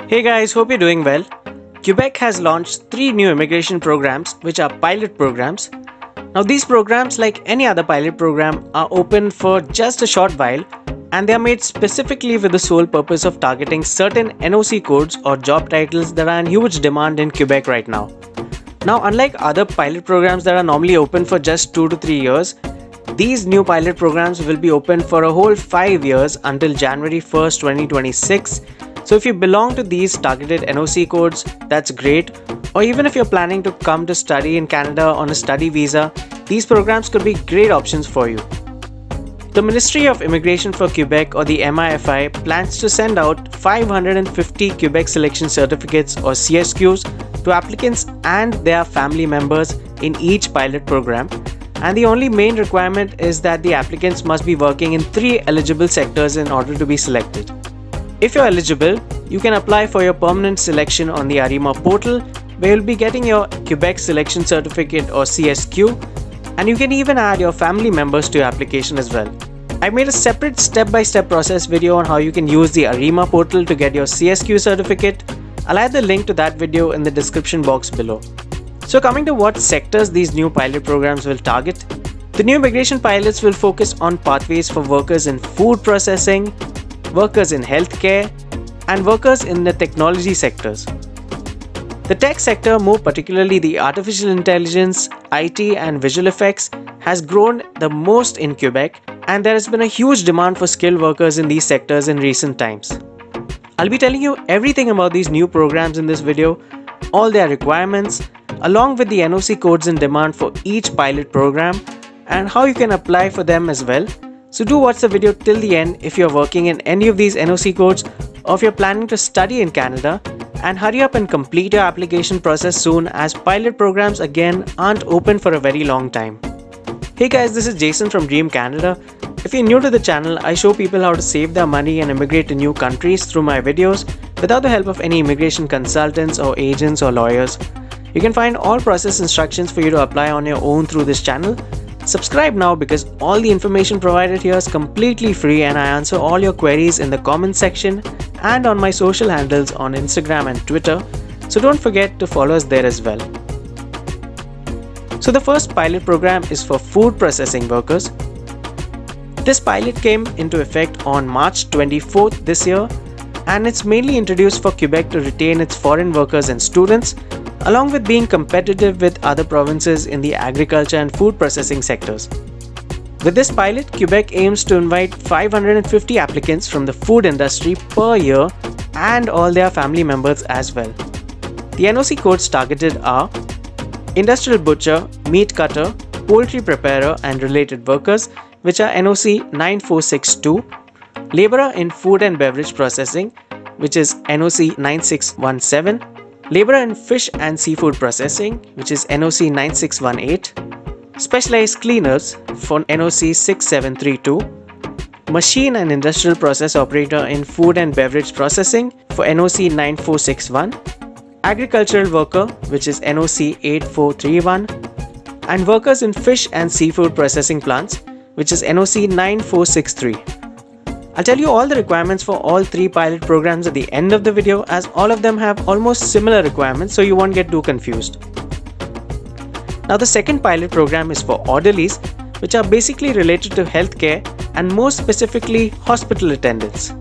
Hey guys, hope you're doing well. Quebec has launched 3 new immigration programs which are pilot programs. Now these programs, like any other pilot program, are open for just a short while and they are made specifically with the sole purpose of targeting certain NOC codes or job titles that are in huge demand in Quebec right now. Now unlike other pilot programs that are normally open for just 2 to 3 years, these new pilot programs will be open for a whole 5 years until January 1st, 2026. So if you belong to these targeted NOC codes, that's great. Or even if you're planning to come to study in Canada on a study visa, these programs could be great options for you. The Ministry of Immigration for Quebec, or the MIFI, plans to send out 550 Quebec Selection Certificates or CSQs to applicants and their family members in each pilot program. And the only main requirement is that the applicants must be working in 3 eligible sectors in order to be selected. If you're eligible, you can apply for your permanent selection on the ARIMA portal, where you'll be getting your Quebec Selection Certificate or CSQ, and you can even add your family members to your application as well. I made a separate step-by-step process video on how you can use the ARIMA portal to get your CSQ certificate. I'll add the link to that video in the description box below. So coming to what sectors these new pilot programs will target, the new immigration pilots will focus on pathways for workers in food processing, workers in healthcare, and workers in the technology sectors. The tech sector, more particularly the artificial intelligence, IT, and visual effects, has grown the most in Quebec, and there has been a huge demand for skilled workers in these sectors in recent times. I'll be telling you everything about these new programs in this video, all their requirements, along with the NOC codes in demand for each pilot program, and how you can apply for them as well. So do watch the video till the end if you're working in any of these NOC codes or if you're planning to study in Canada, and hurry up and complete your application process soon, as pilot programs again aren't open for a very long time. Hey guys, this is Jason from Dream Canada. If you're new to the channel, I show people how to save their money and immigrate to new countries through my videos without the help of any immigration consultants or agents or lawyers. You can find all process instructions for you to apply on your own through this channel. Subscribe now because all the information provided here is completely free, and I answer all your queries in the comment section and on my social handles on Instagram and Twitter, so don't forget to follow us there as well. So the first pilot program is for food processing workers. This pilot came into effect on March 24th this year, and it's mainly introduced for Quebec to retain its foreign workers and students, along with being competitive with other provinces in the agriculture and food processing sectors. With this pilot, Quebec aims to invite 550 applicants from the food industry per year and all their family members as well. The NOC codes targeted are industrial butcher, meat cutter, poultry preparer and related workers, which are NOC 9462, laborer in food and beverage processing, which is NOC 9617, laborer in fish and seafood processing, which is NOC 9618, specialized cleaners for NOC 6732, machine and industrial process operator in food and beverage processing for NOC 9461, agricultural worker, which is NOC 8431, and workers in fish and seafood processing plants, which is NOC 9463. I'll tell you all the requirements for all 3 pilot programs at the end of the video, as all of them have almost similar requirements, so you won't get too confused. Now the second pilot program is for orderlies, which are basically related to healthcare and more specifically hospital attendants.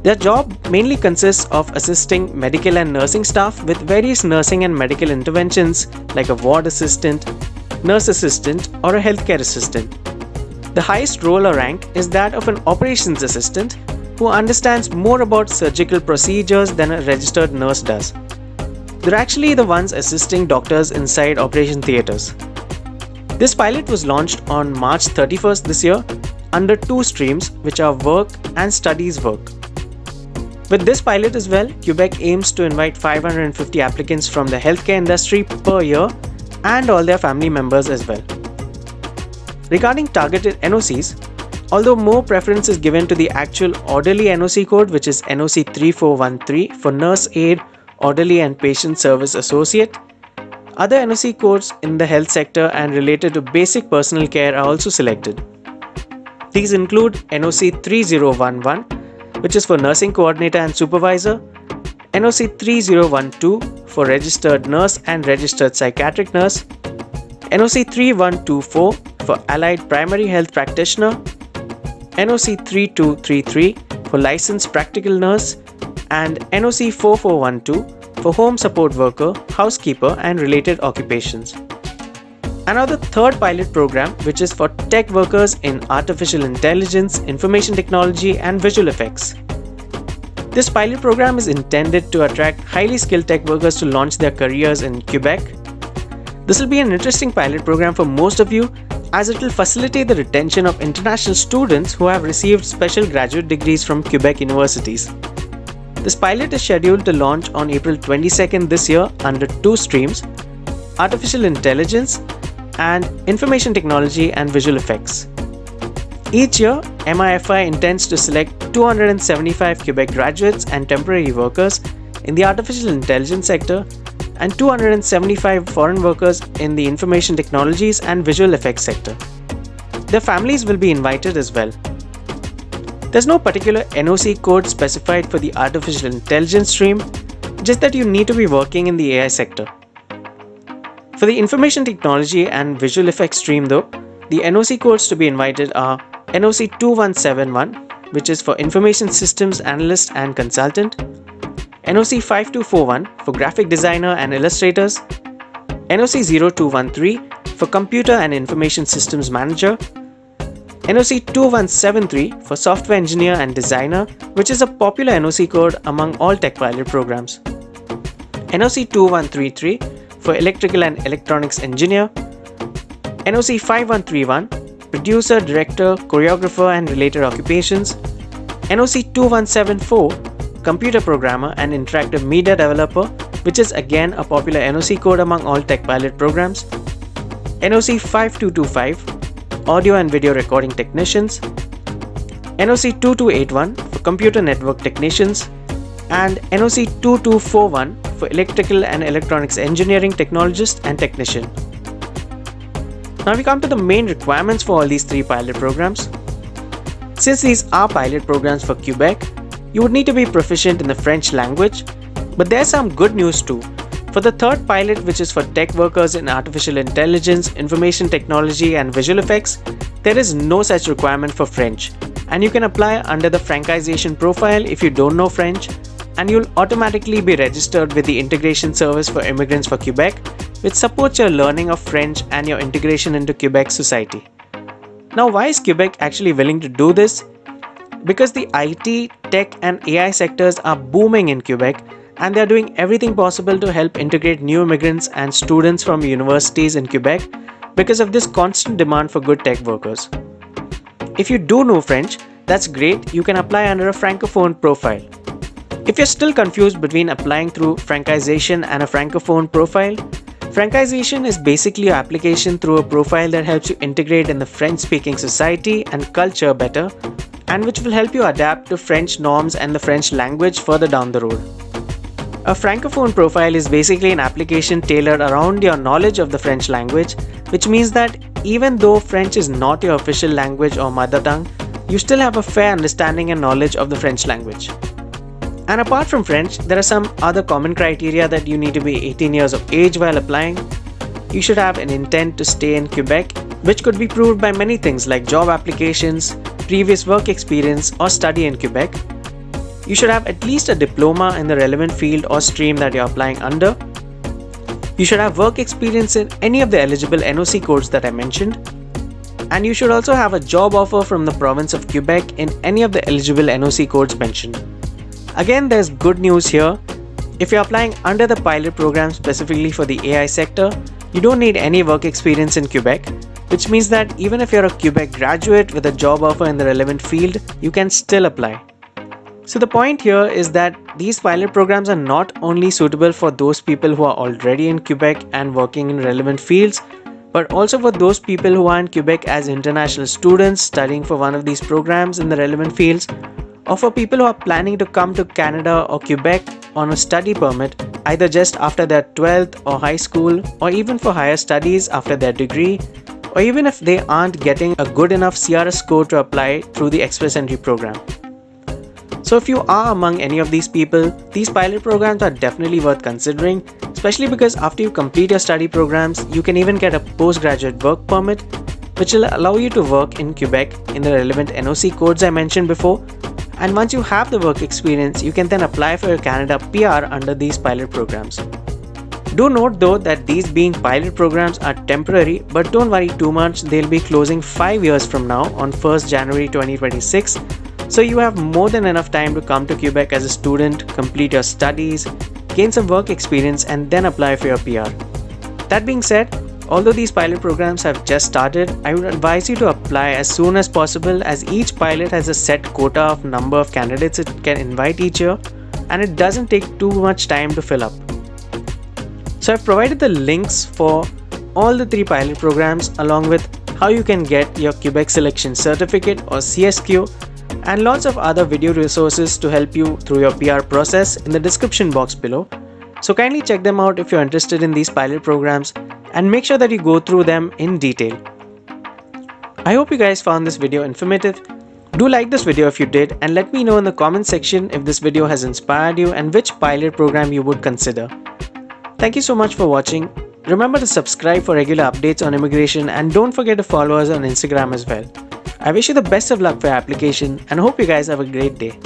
Their job mainly consists of assisting medical and nursing staff with various nursing and medical interventions like a ward assistant, nurse assistant, or a healthcare assistant. The highest role or rank is that of an operations assistant who understands more about surgical procedures than a registered nurse does. They're actually the ones assisting doctors inside operation theatres. This pilot was launched on March 31st this year under 2 streams, which are work and studies work. With this pilot as well, Quebec aims to invite 550 applicants from the healthcare industry per year and all their family members as well. Regarding targeted NOCs, although more preference is given to the actual orderly NOC code, which is NOC 3413 for nurse aide, orderly and patient service associate, other NOC codes in the health sector and related to basic personal care are also selected. These include NOC 3011, which is for nursing coordinator and supervisor, NOC 3012 for registered nurse and registered psychiatric nurse, NOC 3124 for allied primary health practitioner, NOC 3233 for licensed practical nurse, and NOC 4412 for home support worker, housekeeper and related occupations. And now the third pilot program, which is for tech workers in artificial intelligence, information technology and visual effects. This pilot program is intended to attract highly skilled tech workers to launch their careers in Quebec. This will be an interesting pilot program for most of you, as it will facilitate the retention of international students who have received special graduate degrees from Quebec universities. This pilot is scheduled to launch on April 22nd this year under two streams: Artificial Intelligence and Information Technology and Visual Effects. Each year, MIFI intends to select 275 Quebec graduates and temporary workers in the artificial intelligence sector and 275 foreign workers in the information technologies and visual effects sector. Their families will be invited as well. There's no particular NOC code specified for the artificial intelligence stream, just that you need to be working in the AI sector. For the information technology and visual effects stream though, the NOC codes to be invited are NOC 2171, which is for Information Systems Analyst and Consultant, NOC 5241 for Graphic Designer and Illustrators, NOC 0213 for Computer and Information Systems Manager, NOC 2173 for Software Engineer and Designer, which is a popular NOC code among all tech pilot programs, NOC 2133 for Electrical and Electronics Engineer, NOC 5131 Producer, Director, Choreographer and related occupations, NOC 2174 Computer Programmer and Interactive Media Developer, which is again a popular NOC code among all tech pilot programs, NOC 5225 Audio and Video Recording Technicians, NOC 2281 for Computer Network Technicians, and NOC 2241 for Electrical and Electronics Engineering Technologist and Technician. Now we come to the main requirements for all these three pilot programs. Since these are pilot programs for Quebec, you would need to be proficient in the French language, but there's some good news too. For the third pilot, which is for tech workers in artificial intelligence, information technology and visual effects, there is no such requirement for French, and you can apply under the francization profile if you don't know French, and you'll automatically be registered with the Integration Service for Immigrants for Quebec, which supports your learning of French and your integration into Quebec society. Now, why is Quebec actually willing to do this? Because the IT, tech and AI sectors are booming in Quebec, and they are doing everything possible to help integrate new immigrants and students from universities in Quebec because of this constant demand for good tech workers. If you do know French, that's great, you can apply under a francophone profile. If you're still confused between applying through francization and a francophone profile, francization is basically your application through a profile that helps you integrate in the French-speaking society and culture better, and which will help you adapt to French norms and the French language further down the road. A francophone profile is basically an application tailored around your knowledge of the French language, which means that even though French is not your official language or mother tongue, you still have a fair understanding and knowledge of the French language. And apart from French, there are some other common criteria that you need to be 18 years of age while applying. You should have an intent to stay in Quebec, which could be proved by many things like job applications, previous work experience or study in Quebec. You should have at least a diploma in the relevant field or stream that you're applying under. You should have work experience in any of the eligible NOC codes that I mentioned. And you should also have a job offer from the province of Quebec in any of the eligible NOC codes mentioned. Again, there's good news here. If you're applying under the pilot program specifically for the AI sector, you don't need any work experience in Quebec, which means that even if you're a Quebec graduate with a job offer in the relevant field, you can still apply. So the point here is that these pilot programs are not only suitable for those people who are already in Quebec and working in relevant fields, but also for those people who are in Quebec as international students studying for one of these programs in the relevant fields, or for people who are planning to come to Canada or Quebec on a study permit, either just after their 12th or high school, or even for higher studies after their degree, or even if they aren't getting a good enough CRS score to apply through the Express Entry program. So if you are among any of these people, these pilot programs are definitely worth considering, especially because after you complete your study programs, you can even get a postgraduate work permit, which will allow you to work in Quebec in the relevant NOC codes I mentioned before. And once you have the work experience, you can then apply for your Canada PR under these pilot programs. Do note though that these being pilot programs are temporary, but don't worry too much, they'll be closing 5 years from now on 1st January 2026. So you have more than enough time to come to Quebec as a student, complete your studies, gain some work experience and then apply for your PR. That being said, although these pilot programs have just started, I would advise you to apply as soon as possible, as each pilot has a set quota of number of candidates it can invite each year and it doesn't take too much time to fill up. So I've provided the links for all the 3 pilot programs along with how you can get your Quebec Selection Certificate or CSQ and lots of other video resources to help you through your PR process in the description box below. So kindly check them out if you're interested in these pilot programs and make sure that you go through them in detail. I hope you guys found this video informative. Do like this video if you did and let me know in the comment section if this video has inspired you and which pilot program you would consider. Thank you so much for watching. Remember to subscribe for regular updates on immigration and don't forget to follow us on Instagram as well. I wish you the best of luck for your application and hope you guys have a great day.